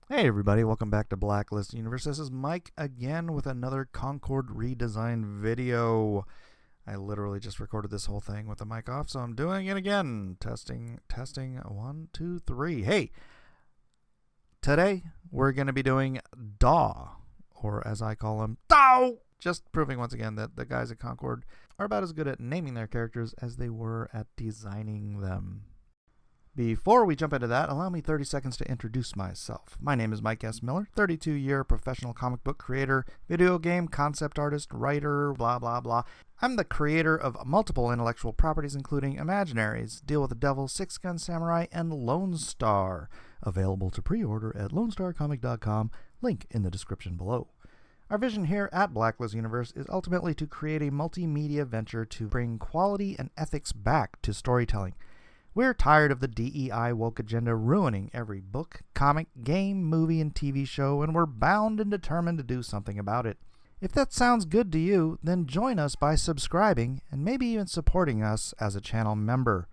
Hey everybody, welcome back to Blacklist Universe. This is Mike again with another Concord redesign video. I literally just recorded this whole thing with the mic off, so I'm doing it again. Testing, 1, 2, 3. Hey, today we're going to be doing DAW, or as I call them, DAW! Just proving once again that the guys at Concord are about as good at naming their characters as they were at designing them. Before we jump into that, allow me 30 seconds to introduce myself. My name is Mike S. Miller, 32-year professional comic book creator, video game concept artist, writer, blah, blah, blah. I'm the creator of multiple intellectual properties, including Imaginaries, Deal with the Devil, Six Gun Samurai, and Lone Star. Available to pre-order at lonestarcomic.com, link in the description below. Our vision here at Blacklist Universe is ultimately to create a multimedia venture to bring quality and ethics back to storytelling. We're tired of the DEI woke agenda ruining every book, comic, game, movie, and TV show, and we're bound and determined to do something about it. If that sounds good to you, then join us by subscribing and maybe even supporting us as a channel member.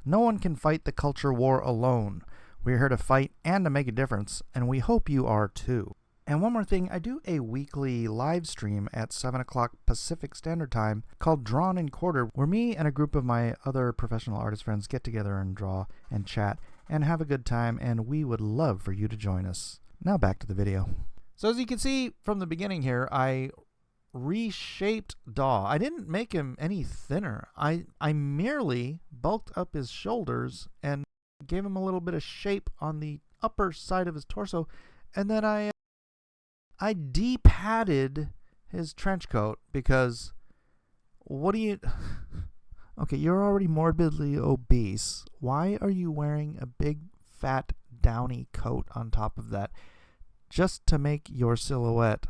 No one can fight the culture war alone. We're here to fight and to make a difference, and we hope you are too. And one more thing, I do a weekly live stream at 7 o'clock Pacific Standard Time called Drawn and Quartered, where me and a group of my other professional artist friends get together and draw and chat and have a good time, and we would love for you to join us. Now back to the video. So as you can see from the beginning here, I reshaped DAW. I didn't make him any thinner. I merely bulked up his shoulders and gave him a little bit of shape on the upper side of his torso, and then I de-padded his trench coat because what do you... Okay, you're already morbidly obese. Why are you wearing a big, fat, downy coat on top of that just to make your silhouette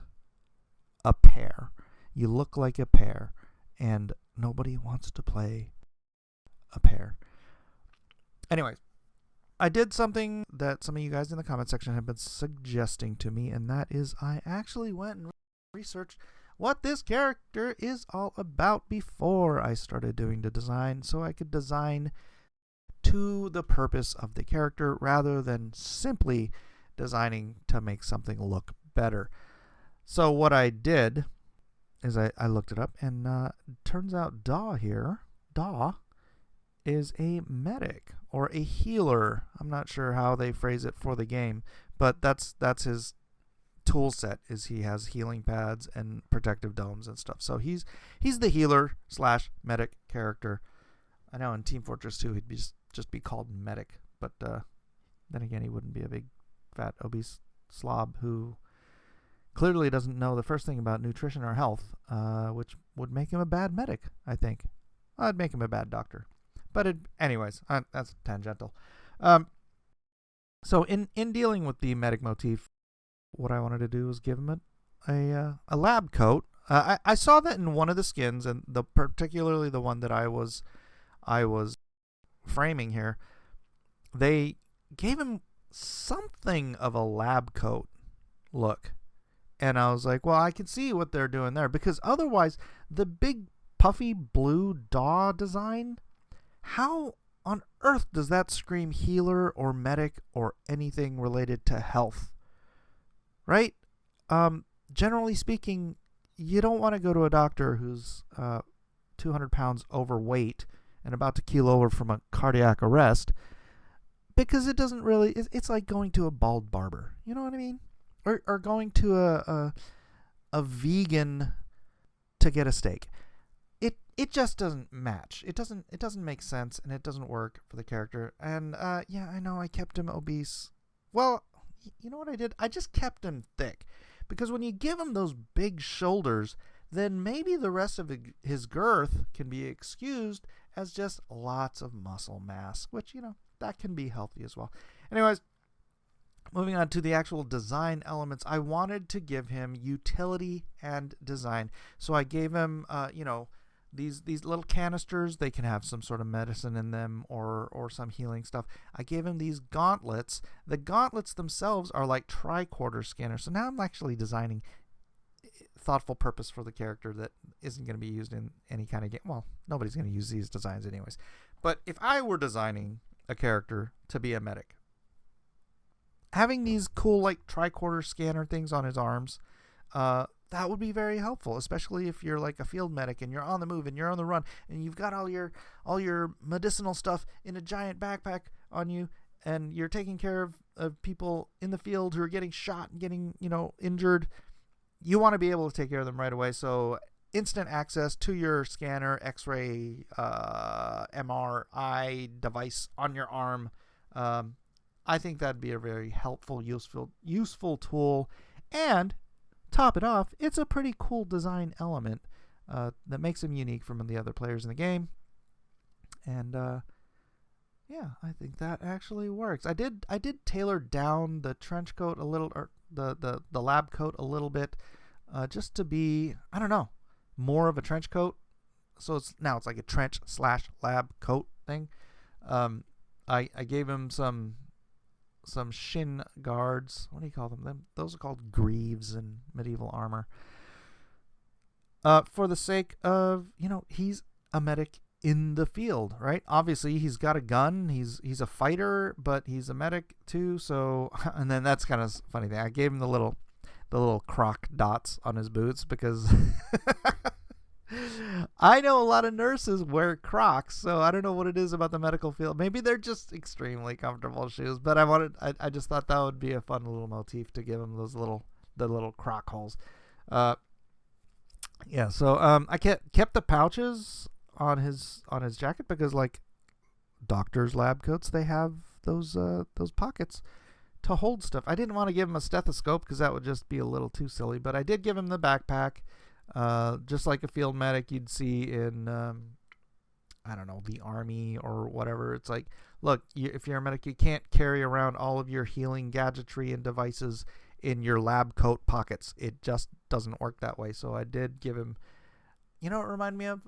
a pear? You look like a pear, and nobody wants to play a pear. Anyways, I did something that some of you guys in the comment section have been suggesting to me, and that is I actually went and researched what this character is all about before I started doing the design, so I could design to the purpose of the character rather than simply designing to make something look better. So what I did is I looked it up, and turns out DAW is a medic or a healer. I'm not sure how they phrase it for the game, but that's his tool set. Is he has healing pads and protective domes and stuff. So he's the healer slash medic character. I know in Team Fortress 2 he'd just be called medic, but then again he wouldn't be a big fat obese slob who clearly doesn't know the first thing about nutrition or health, which would make him a bad medic. I think I'd make him a bad doctor. But anyways, that's tangential. So in dealing with the medic motif, what I wanted to do was give him a lab coat. I saw that in one of the skins, and particularly the one that I was framing here, they gave him something of a lab coat look. And I was like, well, I can see what they're doing there, because otherwise the big puffy blue DAW design, how on earth does that scream healer or medic or anything related to health? Right? Generally speaking, you don't want to go to a doctor who's 200 pounds overweight and about to keel over from a cardiac arrest, because it doesn't really... It's like going to a bald barber. You know what I mean? Or going to a vegan to get a steak. It just doesn't match. It doesn't make sense, and it doesn't work for the character. And yeah, I know I kept him obese. Well, you know what I did? I just kept him thick, because when you give him those big shoulders, then maybe the rest of his girth can be excused as just lots of muscle mass, which, you know, that can be healthy as well. Anyways, moving on to the actual design elements, I wanted to give him utility and design. So I gave him, these little canisters. They can have some sort of medicine in them or some healing stuff. I gave him these gauntlets. The gauntlets themselves are like tricorder scanners. So now I'm actually designing thoughtful purpose for the character that isn't going to be used in any kind of game. Well, nobody's going to use these designs anyways. But if I were designing a character to be a medic, having these cool like tricorder scanner things on his arms, that would be very helpful, especially if you're like a field medic and you're on the move and you're on the run and you've got all your medicinal stuff in a giant backpack on you, and you're taking care of people in the field who are getting shot and getting, injured. You want to be able to take care of them right away. So instant access to your scanner, X-ray, MRI device on your arm. I think that'd be a very helpful, useful tool. And top it off, it's a pretty cool design element that makes him unique from the other players in the game. And yeah, I think that actually works. I did tailor down the trench coat a little, or the lab coat a little bit, just to be, I don't know, more of a trench coat. So it's like a trench/lab coat thing. I gave him some shin guards. What do you call them? Those are called greaves in medieval armor. For the sake of, he's a medic in the field, right? Obviously, he's got a gun. He's a fighter, but he's a medic too. So, and then that's kind of funny thing. I gave him the little croc dots on his boots because I know a lot of nurses wear Crocs, so I don't know what it is about the medical field. Maybe they're just extremely comfortable shoes, but I just thought that would be a fun little motif to give him the little Croc holes. Yeah, so I kept the pouches on his jacket because, like doctors' lab coats, they have those pockets to hold stuff. I didn't want to give him a stethoscope because that would just be a little too silly, but I did give him the backpack. Just like a field medic you'd see in, I don't know, the army or whatever. It's like, look, if you're a medic, you can't carry around all of your healing gadgetry and devices in your lab coat pockets. It just doesn't work that way. So I did give him, it reminded me of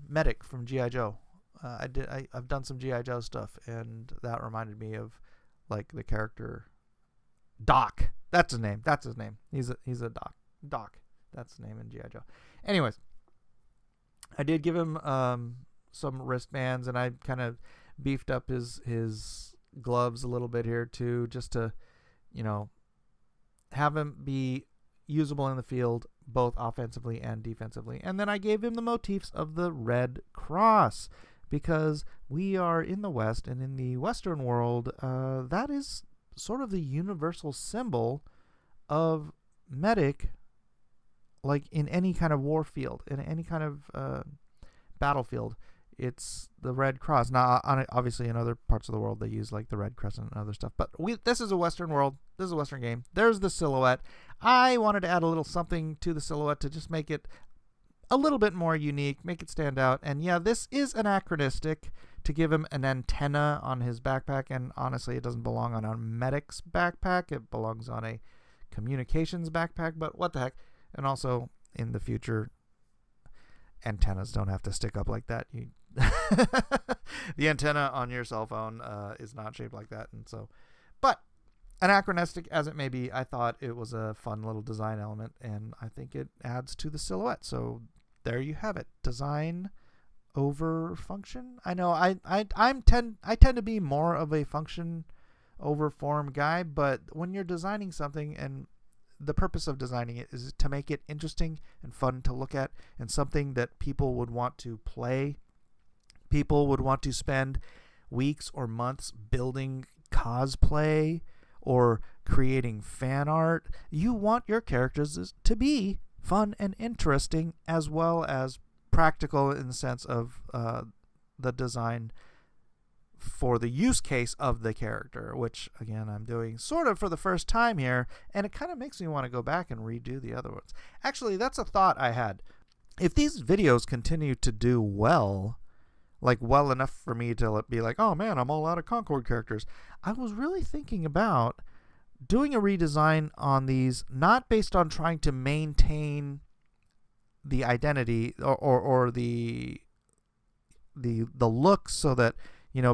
Medic from G.I. Joe. I've done some G.I. Joe stuff, and that reminded me of like the character Doc. That's his name. He's a Doc. Doc. That's the name in G.I. Joe. Anyways, I did give him some wristbands, and I kind of beefed up his gloves a little bit here too, just to, have him be usable in the field, both offensively and defensively. And then I gave him the motifs of the Red Cross, because we are in the West, and in the Western world, that is sort of the universal symbol of medic. Like in any kind of war field, in any kind of battlefield, it's the Red Cross. Now, obviously, in other parts of the world, they use like the Red Crescent and other stuff. But this is a Western world. This is a Western game. There's the silhouette. I wanted to add a little something to the silhouette to just make it a little bit more unique, make it stand out. And yeah, this is anachronistic to give him an antenna on his backpack. And honestly, it doesn't belong on a medic's backpack. It belongs on a communications backpack. But what the heck? And also, in the future, antennas don't have to stick up like that. The antenna on your cell phone is not shaped like that. And so, but anachronistic as it may be, I thought it was a fun little design element, and I think it adds to the silhouette. So there you have it. Design over function. I know I tend to be more of a function over form guy, but when you're designing something, and the purpose of designing it is to make it interesting and fun to look at, and something that people would want to play. People would want to spend weeks or months building cosplay or creating fan art. You want your characters to be fun and interesting, as well as practical in the sense of the design for the use case of the character, which again I'm doing sort of for the first time here, and it kind of makes me want to go back and redo the other ones. Actually, that's a thought I had. If these videos continue to do well, like well enough for me to be like, oh man, I'm all out of Concord characters, I was really thinking about doing a redesign on these, not based on trying to maintain the identity or the look, so that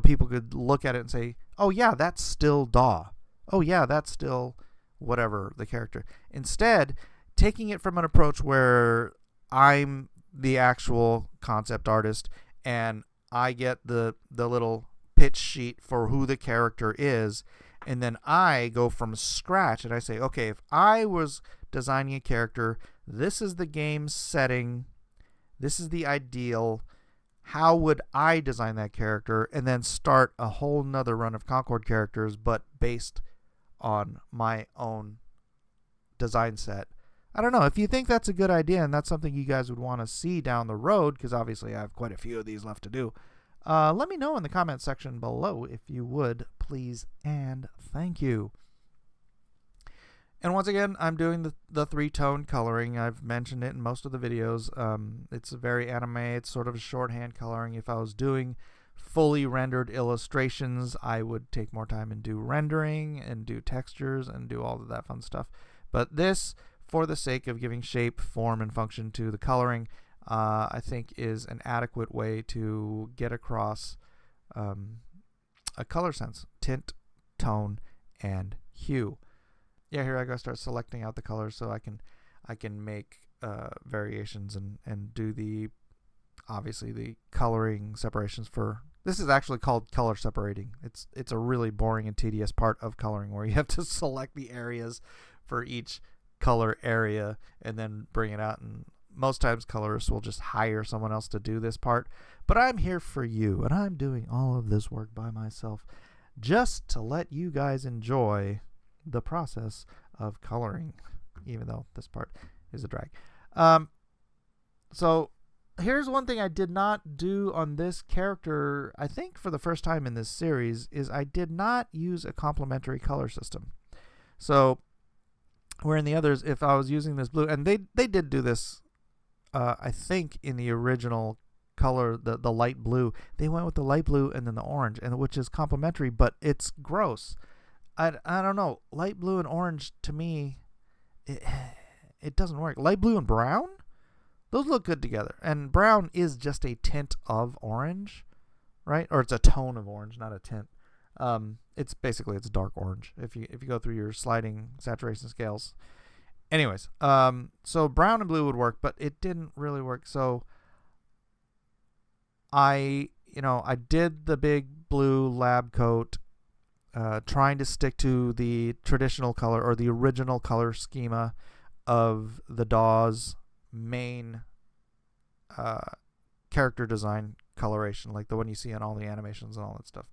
people could look at it and say, oh yeah, that's still DAW. Oh yeah, that's still whatever the character. Instead, taking it from an approach where I'm the actual concept artist and I get the little pitch sheet for who the character is, And then I go from scratch and I say, okay, if I was designing a character, this is the game setting, this is the ideal, how would I design that character? And then start a whole nother run of Concord characters, but based on my own design set. I don't know. If you think that's a good idea and that's something you guys would want to see down the road, because obviously I have quite a few of these left to do, let me know in the comment section below if you would, please and thank you. And once again, I'm doing the three-tone coloring. I've mentioned it in most of the videos. It's a very anime. It's sort of a shorthand coloring. If I was doing fully rendered illustrations, I would take more time and do rendering and do textures and do all of that fun stuff. But this, for the sake of giving shape, form, and function to the coloring, I think is an adequate way to get across a color sense, tint, tone, and hue. Yeah, here I go start selecting out the colors so I can make variations and do obviously the coloring separations for. This is actually called color separating. It's a really boring and tedious part of coloring where you have to select the areas for each color area and then bring it out, and most times colorists will just hire someone else to do this part, but I'm here for you and I'm doing all of this work by myself just to let you guys enjoy the process of coloring, even though this part is a drag. So here's one thing I did not do on this character, I think for the first time in this series, is I did not use a complementary color system. So where in the others, if I was using this blue, and they did do this, I think in the original color, the light blue, they went with the light blue and then the orange, and which is complementary, but it's gross. I don't know. Light blue and orange, to me, it doesn't work. Light blue and brown, those look good together. And brown is just a tint of orange, right? Or it's a tone of orange, not a tint. It's dark orange if you go through your sliding saturation scales. Anyways, so brown and blue would work, but it didn't really work. So I did the big blue lab coat, trying to stick to the traditional color or the original color schema of the DAW's main character design coloration, like the one you see in all the animations and all that stuff.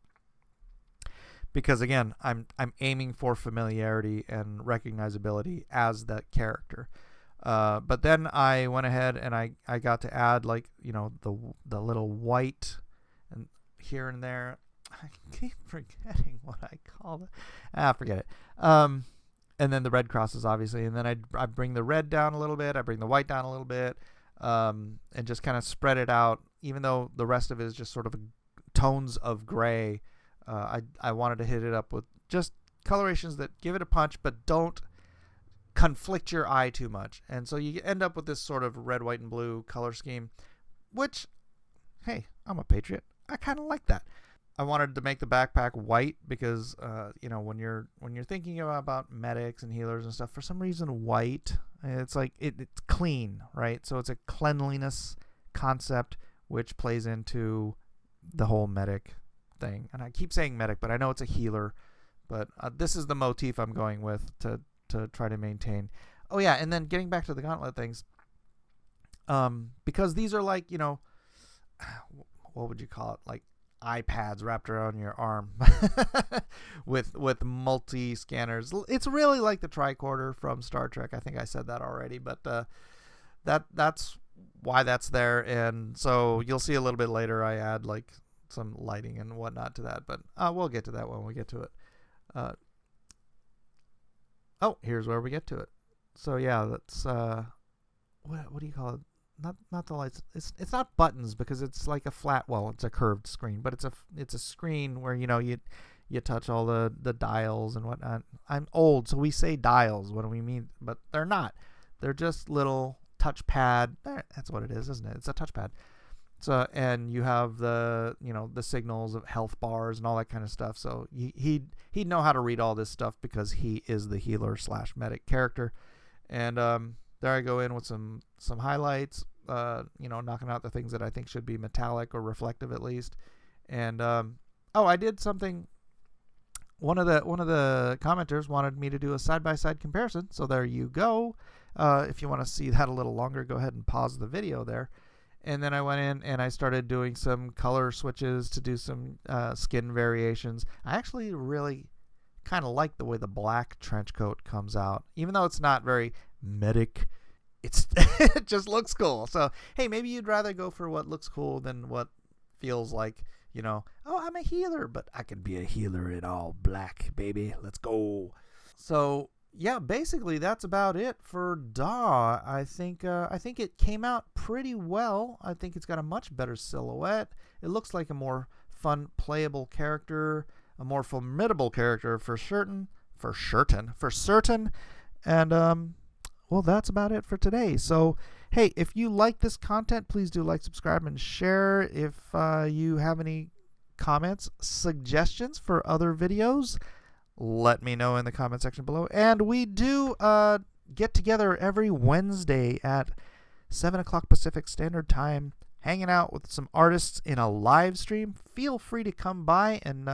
Because again, I'm aiming for familiarity and recognizability as that character. But then I went ahead and I got to add, like, the little white and here and there. I keep forgetting what I call it. Forget it. And then the red crosses, obviously. And then I bring the red down a little bit. I bring the white down a little bit. And just kind of spread it out. Even though the rest of it is just sort of tones of gray, I wanted to hit it up with just colorations that give it a punch, but don't conflict your eye too much. And so you end up with this sort of red, white, and blue color scheme, which, hey, I'm a patriot. I kind of like that. I wanted to make the backpack white because, when you're thinking about medics and healers and stuff, for some reason white, it's like it's clean, right? So it's a cleanliness concept which plays into the whole medic thing. And I keep saying medic, but I know it's a healer. But this is the motif I'm going with to try to maintain. Oh yeah, and then getting back to the gauntlet things, because these are like, what would you call it? Like iPads wrapped around your arm with multi scanners. It's really like the tricorder from Star Trek. I think I said that already, but that's why that's there. And so you'll see a little bit later I add like some lighting and whatnot to that, but we'll get to that when we get to it. Here's where we get to it. So yeah, that's what do you call it? Not the lights. It's not buttons because it's like a flat. Well, it's a curved screen, but it's a screen where you touch all the dials and whatnot. I'm old, so we say dials when we mean, but they're not. They're just little touchpad. That's what it is, isn't it? It's a touchpad. So and you have the signals of health bars and all that kind of stuff. So he'd know how to read all this stuff because he is the healer / medic character. And there I go in with some highlights, knocking out the things that I think should be metallic or reflective at least. And I did something one of the commenters wanted me to do a side-by-side comparison, so there you go. If you want to see that a little longer, go ahead and pause the video there. And then I went in and I started doing some color switches to do some skin variations. I actually really kind of like the way the black trench coat comes out. Even though it's not very medic, it just looks cool. So, hey, maybe you'd rather go for what looks cool than what feels like, you know, oh, I'm a healer, but I can be a healer in all black, baby. Let's go. So, yeah, basically that's about it for DAW. I think it came out pretty well. I think it's got a much better silhouette. It looks like a more fun, playable character, a more formidable character for certain. And well, that's about it for today. So, hey, if you like this content, please do like, subscribe, and share. If you have any comments, suggestions for other videos, let me know in the comment section below. And we do get together every Wednesday at 7 o'clock Pacific Standard Time, hanging out with some artists in a live stream. Feel free to come by and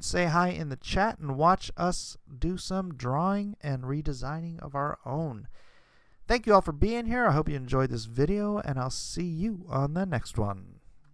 say hi in the chat and watch us do some drawing and redesigning of our own. Thank you all for being here. I hope you enjoyed this video, and I'll see you on the next one.